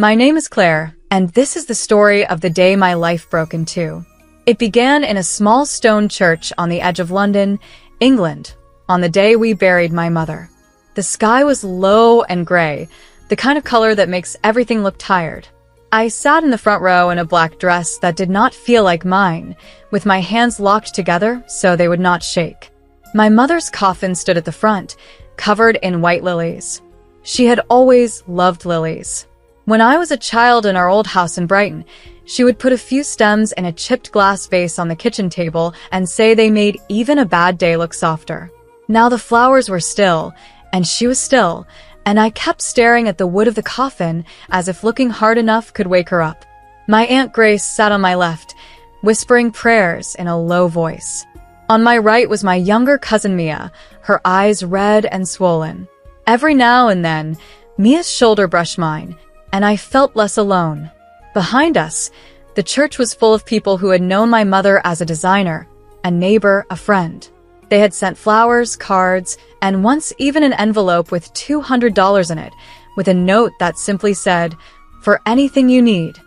My name is Claire, and this is the story of the day my life broke in two. It began in a small stone church on the edge of London, England, on the day we buried my mother. The sky was low and gray, the kind of color that makes everything look tired. I sat in the front row in a black dress that did not feel like mine, with my hands locked together so they would not shake. My mother's coffin stood at the front, covered in white lilies. She had always loved lilies. When I was a child in our old house in Brighton, she would put a few stems in a chipped glass vase on the kitchen table and say they made even a bad day look softer. Now the flowers were still, and she was still, and I kept staring at the wood of the coffin as if looking hard enough could wake her up. My Aunt Grace sat on my left, whispering prayers in a low voice. On my right was my younger cousin Mia, her eyes red and swollen. Every now and then, Mia's shoulder brushed mine, and I felt less alone. Behind us, the church was full of people who had known my mother as a designer, a neighbor, a friend. They had sent flowers, cards, and once even an envelope with $200 in it, with a note that simply said, "For anything you need."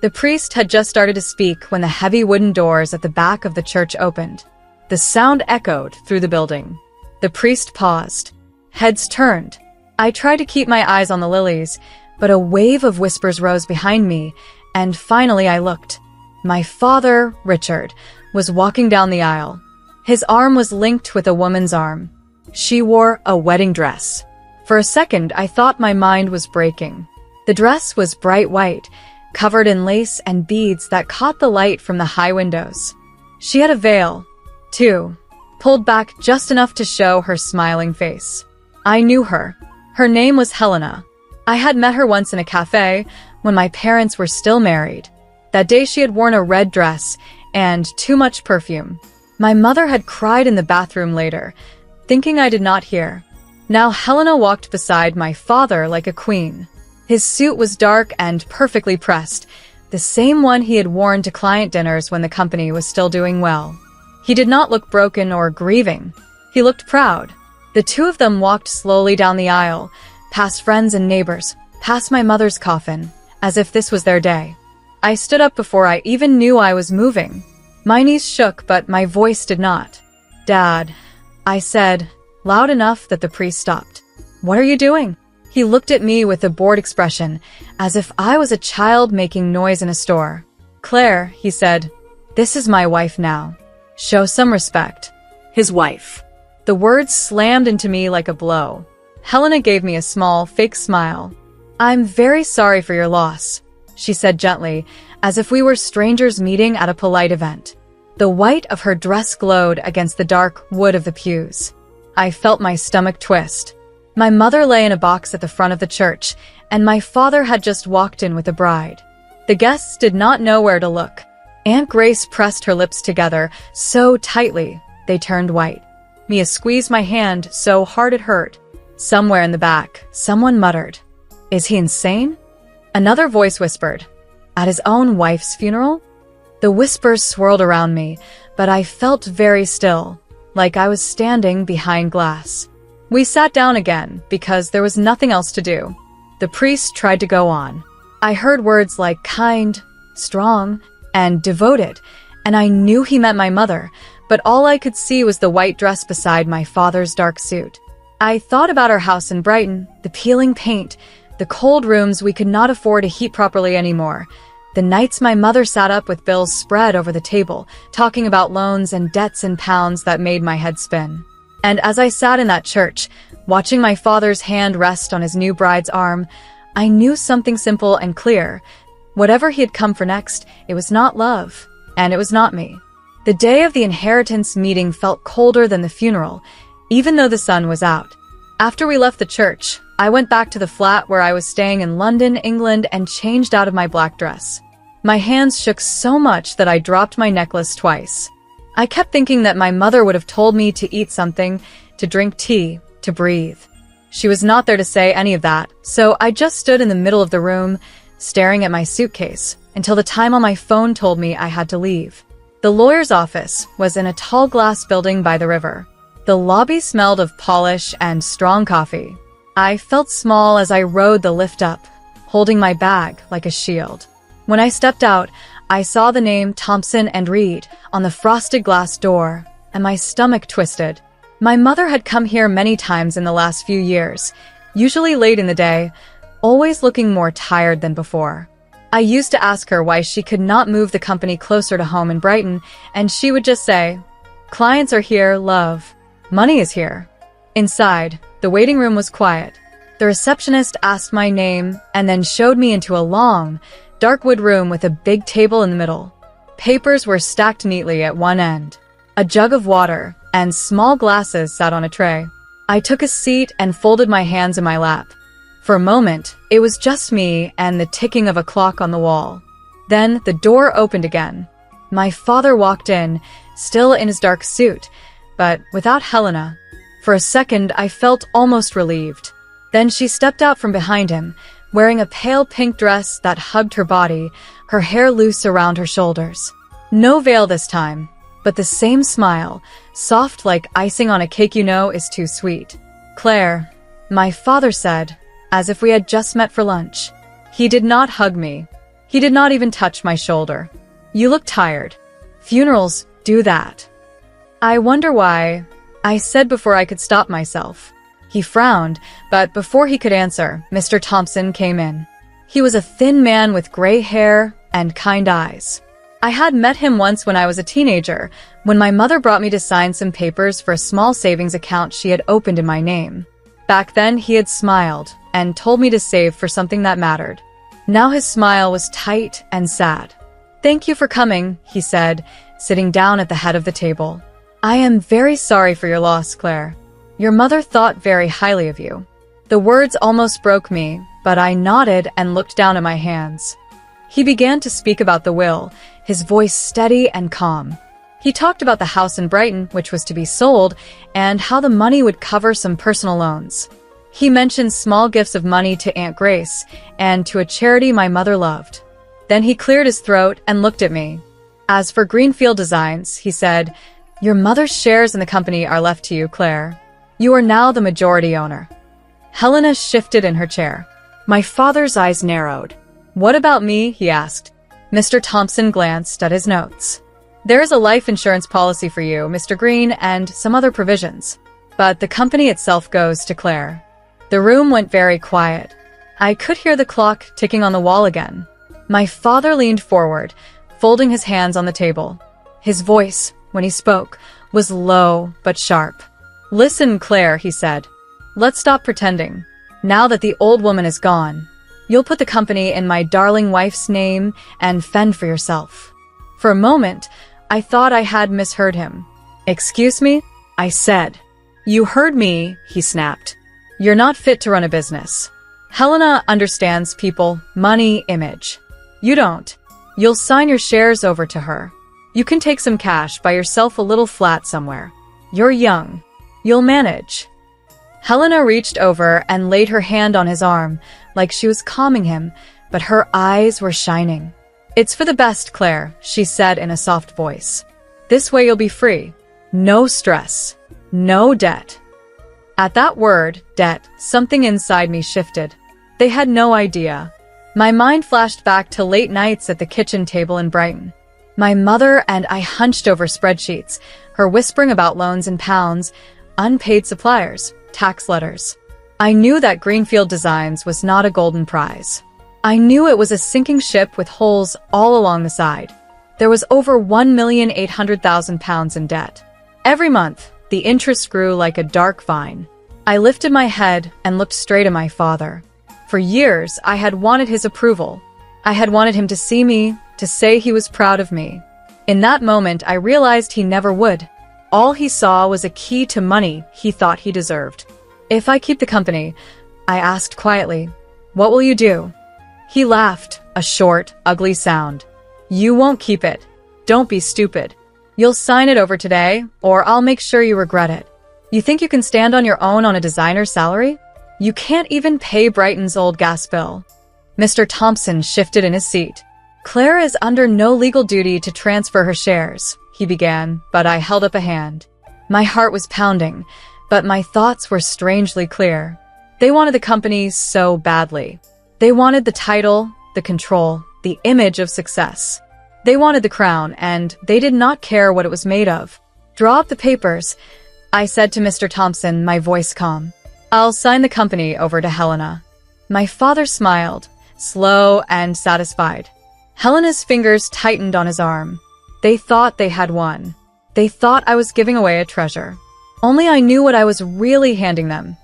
The priest had just started to speak when the heavy wooden doors at the back of the church opened. The sound echoed through the building. The priest paused. Heads turned. I tried to keep my eyes on the lilies, but a wave of whispers rose behind me, and finally I looked. My father, Richard, was walking down the aisle. His arm was linked with a woman's arm. She wore a wedding dress. For a second, I thought my mind was breaking. The dress was bright white, covered in lace and beads that caught the light from the high windows. She had a veil, too, pulled back just enough to show her smiling face. I knew her. Her name was Helena. I had met her once in a cafe when my parents were still married. That day she had worn a red dress and too much perfume. My mother had cried in the bathroom later, thinking I did not hear. Now Helena walked beside my father like a queen. His suit was dark and perfectly pressed, the same one he had worn to client dinners when the company was still doing well. He did not look broken or grieving. He looked proud. The two of them walked slowly down the aisle, past friends and neighbors, past my mother's coffin, as if this was their day. I stood up before I even knew I was moving. My knees shook, but my voice did not. "Dad," I said, loud enough that the priest stopped. "What are you doing?" He looked at me with a bored expression, as if I was a child making noise in a store. "Claire," he said, "this is my wife now. Show some respect." His wife. The words slammed into me like a blow. Helena gave me a small, fake smile. "I'm very sorry for your loss," she said gently, as if we were strangers meeting at a polite event. The white of her dress glowed against the dark wood of the pews. I felt my stomach twist. My mother lay in a box at the front of the church, and my father had just walked in with the bride. The guests did not know where to look. Aunt Grace pressed her lips together so tightly they turned white. Mia squeezed my hand so hard it hurt. Somewhere in the back, someone muttered, "Is he insane?" Another voice whispered, "At his own wife's funeral?" The whispers swirled around me, but I felt very still, like I was standing behind glass. We sat down again because there was nothing else to do. The priest tried to go on. I heard words like kind, strong, and devoted, and I knew he meant my mother, but all I could see was the white dress beside my father's dark suit. I thought about our house in Brighton, the peeling paint, the cold rooms we could not afford to heat properly anymore, the nights my mother sat up with bills spread over the table, talking about loans and debts in pounds that made my head spin. And as I sat in that church, watching my father's hand rest on his new bride's arm, I knew something simple and clear. Whatever he had come for next, it was not love, and it was not me. The day of the inheritance meeting felt colder than the funeral, even though the sun was out. After we left the church, I went back to the flat where I was staying in London, England, and changed out of my black dress. My hands shook so much that I dropped my necklace twice. I kept thinking that my mother would have told me to eat something, to drink tea, to breathe. She was not there to say any of that, so I just stood in the middle of the room, staring at my suitcase, until the time on my phone told me I had to leave. The lawyer's office was in a tall glass building by the river. The lobby smelled of polish and strong coffee. I felt small as I rode the lift up, holding my bag like a shield. When I stepped out, I saw the name Thompson and Reed on the frosted glass door, and my stomach twisted. My mother had come here many times in the last few years, usually late in the day, always looking more tired than before. I used to ask her why she could not move the company closer to home in Brighton, and she would just say, "Clients are here, love. Money is here." Inside, the waiting room was quiet. The receptionist asked my name and then showed me into a long, dark wood room with a big table in the middle. Papers were stacked neatly at one end. A jug of water and small glasses sat on a tray. I took a seat and folded my hands in my lap. For a moment, it was just me and the ticking of a clock on the wall. Then the door opened again. My father walked in, still in his dark suit, but without Helena. For a second, I felt almost relieved. Then she stepped out from behind him, wearing a pale pink dress that hugged her body, her hair loose around her shoulders. No veil this time, but the same smile, soft like icing on a cake you know is too sweet. "Claire," my father said, as if we had just met for lunch. He did not hug me. He did not even touch my shoulder. "You look tired. Funerals do that." "I wonder why," I said before I could stop myself. He frowned, but before he could answer, Mr. Thompson came in. He was a thin man with gray hair and kind eyes. I had met him once when I was a teenager, when my mother brought me to sign some papers for a small savings account she had opened in my name. Back then, he had smiled and told me to save for something that mattered. Now his smile was tight and sad. "Thank you for coming," he said, sitting down at the head of the table. "I am very sorry for your loss, Claire. Your mother thought very highly of you." The words almost broke me, but I nodded and looked down at my hands. He began to speak about the will, his voice steady and calm. He talked about the house in Brighton, which was to be sold, and how the money would cover some personal loans. He mentioned small gifts of money to Aunt Grace and to a charity my mother loved. Then he cleared his throat and looked at me. "As for Greenfield Designs," he said, "your mother's shares in the company are left to you, Claire. You are now the majority owner." Helena shifted in her chair. My father's eyes narrowed. "What about me?" he asked. Mr. Thompson glanced at his notes. "There is a life insurance policy for you, Mr. Green, and some other provisions. But the company itself goes to Claire." The room went very quiet. I could hear the clock ticking on the wall again. My father leaned forward, folding his hands on the table. His voice, when he spoke, was low but sharp. "Listen, Claire," he said. "Let's stop pretending. Now that the old woman is gone, you'll put the company in my darling wife's name and fend for yourself." For a moment, I thought I had misheard him. "Excuse me?" I said. "You heard me," he snapped. "You're not fit to run a business. Helena understands people, money, image. You don't. You'll sign your shares over to her. You can take some cash, buy yourself a little flat somewhere. You're young. You'll manage." Helena reached over and laid her hand on his arm, like she was calming him, but her eyes were shining. "It's for the best, Claire," she said in a soft voice. "This way you'll be free. No stress. No debt." At that word, debt, something inside me shifted. They had no idea. My mind flashed back to late nights at the kitchen table in Brighton. My mother and I hunched over spreadsheets, her whispering about loans in pounds, unpaid suppliers, tax letters. I knew that Greenfield Designs was not a golden prize. I knew it was a sinking ship with holes all along the side. There was over £1,800,000 in debt. Every month, the interest grew like a dark vine. I lifted my head and looked straight at my father. For years, I had wanted his approval. I had wanted him to see me, to say he was proud of me. In that moment, I realized he never would. All he saw was a key to money he thought he deserved. "If I keep the company," I asked quietly, "what will you do?" He laughed, a short, ugly sound. "You won't keep it. Don't be stupid. You'll sign it over today, or I'll make sure you regret it. You think you can stand on your own on a designer's salary? You can't even pay Brighton's old gas bill." Mr. Thompson shifted in his seat. "Claire is under no legal duty to transfer her shares," he began, but I held up a hand. My heart was pounding, but my thoughts were strangely clear. They wanted the company so badly. They wanted the title, the control, the image of success. They wanted the crown, and they did not care what it was made of. "Draw up the papers," I said to Mr. Thompson, my voice calm. "I'll sign the company over to Helena." My father smiled, slow and satisfied. Helena's fingers tightened on his arm. They thought they had won. They thought I was giving away a treasure. Only I knew what I was really handing them.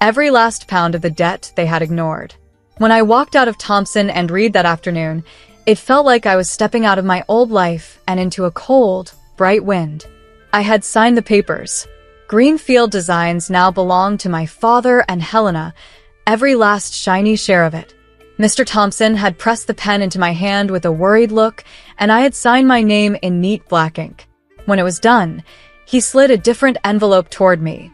Every last pound of the debt they had ignored. When I walked out of Thompson and Reed that afternoon, it felt like I was stepping out of my old life and into a cold, bright wind. I had signed the papers. Greenfield Designs now belonged to my father and Helena, every last shiny share of it. Mr. Thompson had pressed the pen into my hand with a worried look, and I had signed my name in neat black ink. When it was done, he slid a different envelope toward me.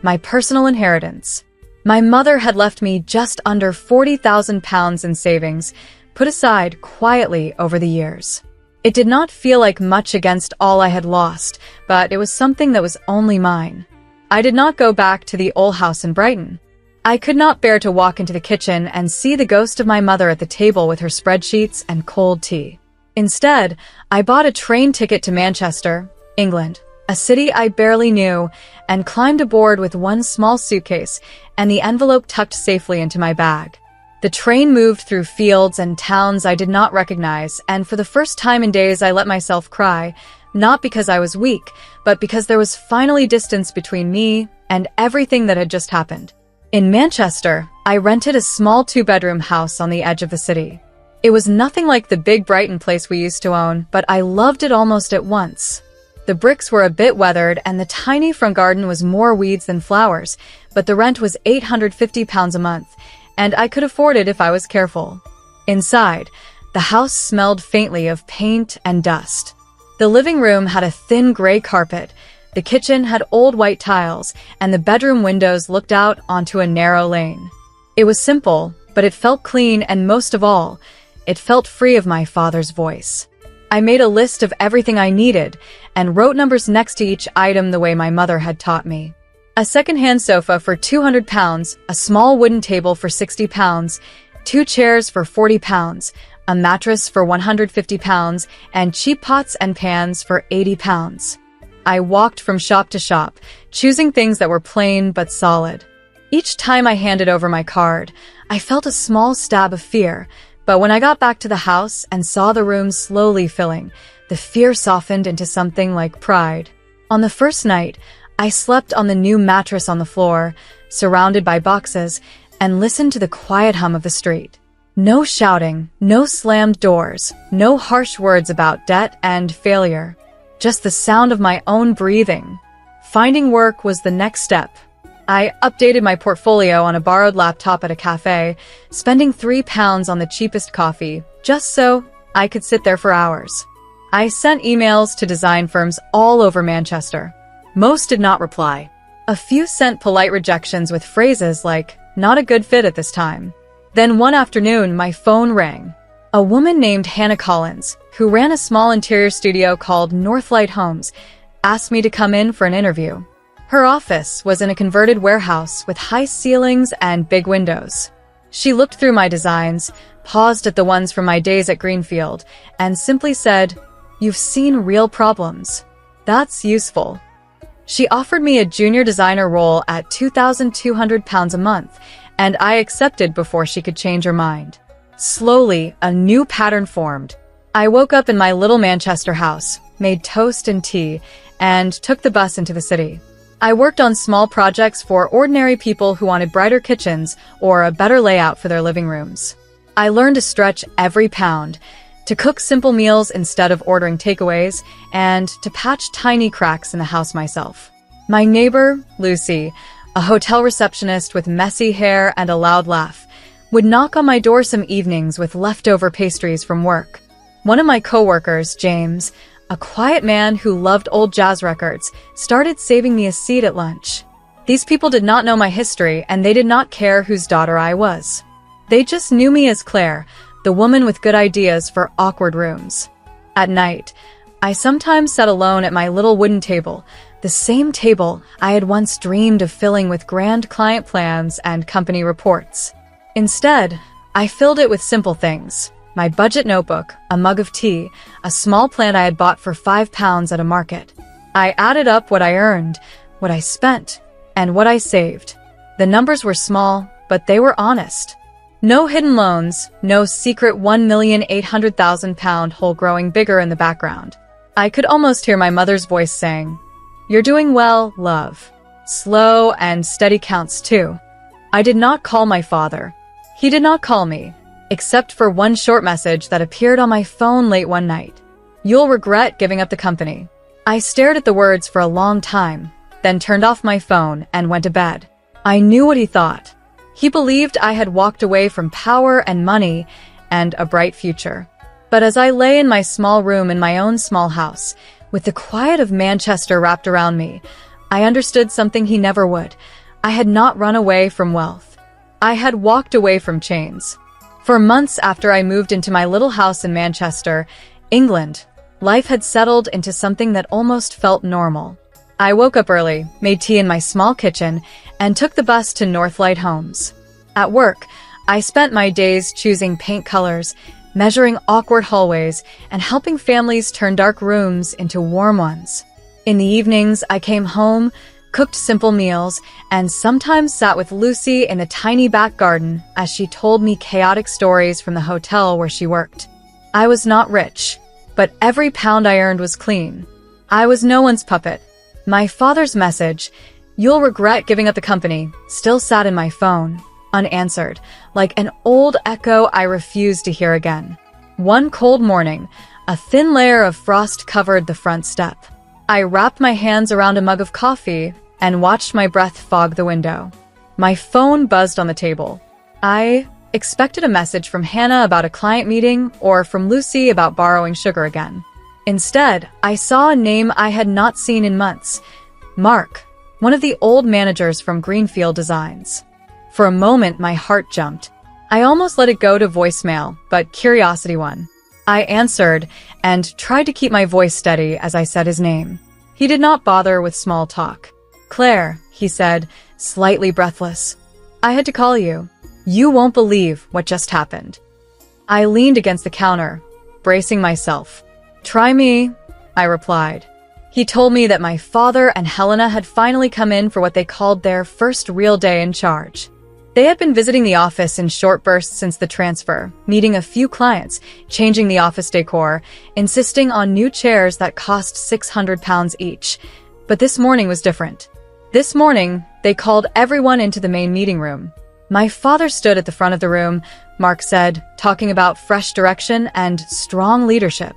My personal inheritance. My mother had left me just under £40,000 in savings, put aside quietly over the years. It did not feel like much against all I had lost, but it was something that was only mine. I did not go back to the old house in Brighton. I could not bear to walk into the kitchen and see the ghost of my mother at the table with her spreadsheets and cold tea. Instead, I bought a train ticket to Manchester, England, a city I barely knew, and climbed aboard with one small suitcase and the envelope tucked safely into my bag. The train moved through fields and towns I did not recognize, and for the first time in days I let myself cry, not because I was weak, but because there was finally distance between me and everything that had just happened. In Manchester, I rented a small 2-bedroom house on the edge of the city. It was nothing like the big Brighton place we used to own, but I loved it almost at once. The bricks were a bit weathered, and the tiny front garden was more weeds than flowers, but the rent was £850 a month, and I could afford it if I was careful. Inside, the house smelled faintly of paint and dust. The living room had a thin gray carpet, the kitchen had old white tiles, and the bedroom windows looked out onto a narrow lane. It was simple, but it felt clean, and most of all, it felt free of my father's voice. I made a list of everything I needed and wrote numbers next to each item the way my mother had taught me. A second-hand sofa for £200, a small wooden table for £60, 2 chairs for £40, a mattress for £150, and cheap pots and pans for £80. I walked from shop to shop, choosing things that were plain but solid. Each time I handed over my card, I felt a small stab of fear, but when I got back to the house and saw the room slowly filling, the fear softened into something like pride. On the first night, I slept on the new mattress on the floor, surrounded by boxes, and listened to the quiet hum of the street. No shouting, no slammed doors, no harsh words about debt and failure. Just the sound of my own breathing. Finding work was the next step. I updated my portfolio on a borrowed laptop at a cafe, spending £3 on the cheapest coffee, just so I could sit there for hours. I sent emails to design firms all over Manchester. Most did not reply. A few sent polite rejections with phrases like, "Not a good fit at this time." Then one afternoon, my phone rang. A woman named Hannah Collins, who ran a small interior studio called Northlight Homes, asked me to come in for an interview. Her office was in a converted warehouse with high ceilings and big windows. She looked through my designs, paused at the ones from my days at Greenfield, and simply said, "You've seen real problems. That's useful." She offered me a junior designer role at £2,200 a month, and I accepted before she could change her mind. Slowly, a new pattern formed. I woke up in my little Manchester house, made toast and tea, and took the bus into the city. I worked on small projects for ordinary people who wanted brighter kitchens or a better layout for their living rooms. I learned to stretch every pound, to cook simple meals instead of ordering takeaways, and to patch tiny cracks in the house myself. My neighbor, Lucy, a hotel receptionist with messy hair and a loud laugh, would knock on my door some evenings with leftover pastries from work. One of my coworkers, James, a quiet man who loved old jazz records, started saving me a seat at lunch. These people did not know my history, and they did not care whose daughter I was. They just knew me as Claire, the woman with good ideas for awkward rooms. At night, I sometimes sat alone at my little wooden table, the same table I had once dreamed of filling with grand client plans and company reports. Instead, I filled it with simple things: my budget notebook, a mug of tea, a small plant I had bought for £5 at a market. I added up what I earned, what I spent, and what I saved. The numbers were small, but they were honest. No hidden loans, no secret £1,800,000 hole growing bigger in the background. I could almost hear my mother's voice saying, "You're doing well, love." Slow and steady counts too. I did not call my father. He did not call me, except for one short message that appeared on my phone late one night. "You'll regret giving up the company." I stared at the words for a long time, then turned off my phone and went to bed. I knew what he thought. He believed I had walked away from power and money and a bright future. But as I lay in my small room in my own small house, with the quiet of Manchester wrapped around me, I understood something he never would. I had not run away from wealth. I had walked away from chains. For months after I moved into my little house in Manchester, England, life had settled into something that almost felt normal. I woke up early, made tea in my small kitchen, and took the bus to Northlight Homes. At work, I spent my days choosing paint colors, measuring awkward hallways, and helping families turn dark rooms into warm ones. In the evenings, I came home, cooked simple meals, and sometimes sat with Lucy in the tiny back garden as she told me chaotic stories from the hotel where she worked. I was not rich, but every pound I earned was clean. I was no one's puppet. My father's message, "You'll regret giving up the company," still sat in my phone, unanswered, like an old echo I refused to hear again. One cold morning, a thin layer of frost covered the front step. I wrapped my hands around a mug of coffee and watched my breath fog the window. My phone buzzed on the table. I expected a message from Hannah about a client meeting or from Lucy about borrowing sugar again. Instead, I saw a name I had not seen in months. Mark, one of the old managers from Greenfield Designs. For a moment, my heart jumped. I almost let it go to voicemail, but curiosity won. I answered and tried to keep my voice steady as I said his name. He did not bother with small talk. "Claire," he said, slightly breathless. "I had to call you. You won't believe what just happened." I leaned against the counter, bracing myself. "Try me," I replied. He told me that my father and Helena had finally come in for what they called their first real day in charge. They had been visiting the office in short bursts since the transfer, meeting a few clients, changing the office decor, insisting on new chairs that cost £600 each. But this morning was different. This morning, they called everyone into the main meeting room. My father stood at the front of the room, Mark said, talking about fresh direction and strong leadership.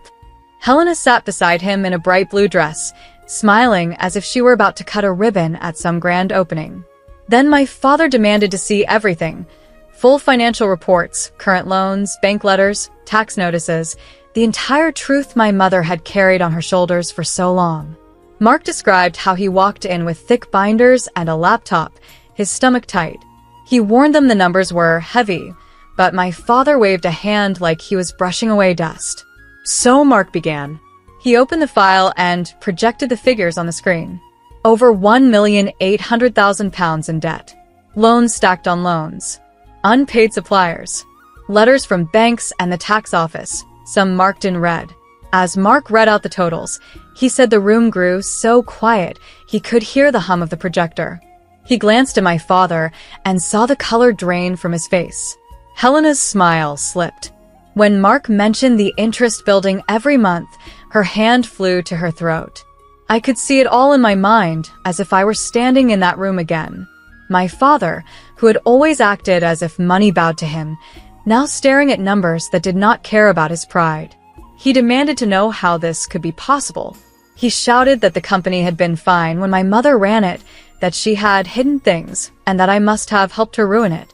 Helena sat beside him in a bright blue dress, smiling as if she were about to cut a ribbon at some grand opening. Then my father demanded to see everything: full financial reports, current loans, bank letters, tax notices, the entire truth my mother had carried on her shoulders for so long. Mark described how he walked in with thick binders and a laptop, his stomach tight. He warned them the numbers were heavy, but my father waved a hand like he was brushing away dust. "So," Mark began. He opened the file and projected the figures on the screen. Over £1,800,000 in debt. Loans stacked on loans. Unpaid suppliers. Letters from banks and the tax office, some marked in red. As Mark read out the totals, he said the room grew so quiet he could hear the hum of the projector. He glanced at my father and saw the color drain from his face. Helena's smile slipped. When Mark mentioned the interest building every month, her hand flew to her throat. I could see it all in my mind, as if I were standing in that room again. My father, who had always acted as if money bowed to him, now staring at numbers that did not care about his pride. He demanded to know how this could be possible. He shouted that the company had been fine when my mother ran it, that she had hidden things, and that I must have helped her ruin it.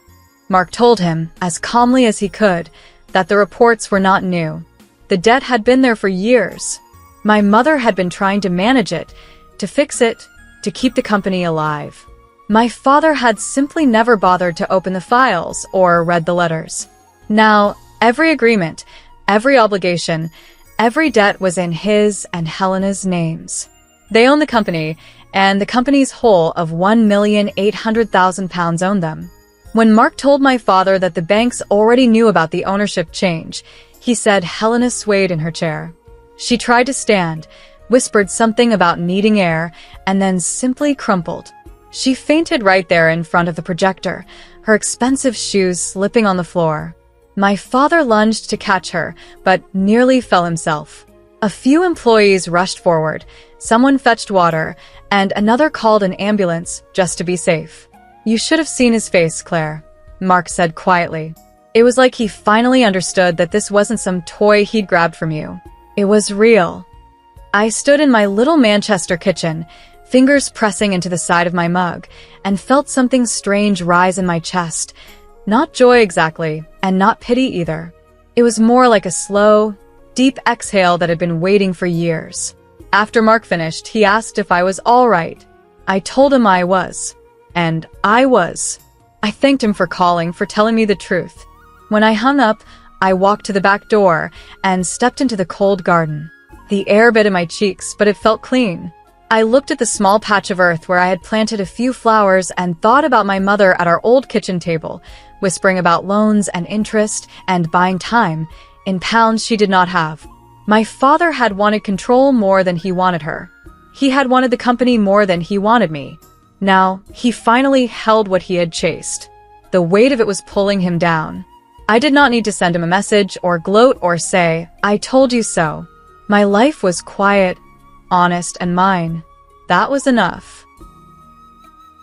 Mark told him, as calmly as he could, that the reports were not new. The debt had been there for years. My mother had been trying to manage it, to fix it, to keep the company alive. My father had simply never bothered to open the files or read the letters. Now, every agreement, every obligation, every debt was in his and Helena's names. They owned the company, and the company's whole of £1,800,000 owned them. When Mark told my father that the banks already knew about the ownership change, he said Helena swayed in her chair. She tried to stand, whispered something about needing air, and then simply crumpled. She fainted right there in front of the projector, her expensive shoes slipping on the floor. My father lunged to catch her, but nearly fell himself. A few employees rushed forward, someone fetched water, and another called an ambulance just to be safe. "You should have seen his face, Claire," Mark said quietly. It was like he finally understood that this wasn't some toy he'd grabbed from you. It was real. I stood in my little Manchester kitchen, fingers pressing into the side of my mug, and felt something strange rise in my chest. Not joy exactly, and not pity either. It was more like a slow, deep exhale that had been waiting for years. After Mark finished, he asked if I was all right. I told him I was. And I was. I thanked him for calling, for telling me the truth. When I hung up, I walked to the back door and stepped into the cold garden. The air bit in my cheeks, but it felt clean. I looked at the small patch of earth where I had planted a few flowers and thought about my mother at our old kitchen table, whispering about loans and interest and buying time in pounds she did not have. My father had wanted control more than he wanted her. He had wanted the company more than he wanted me. Now, he finally held what he had chased. The weight of it was pulling him down. I did not need to send him a message or gloat or say, "I told you so." My life was quiet, honest, and mine. That was enough.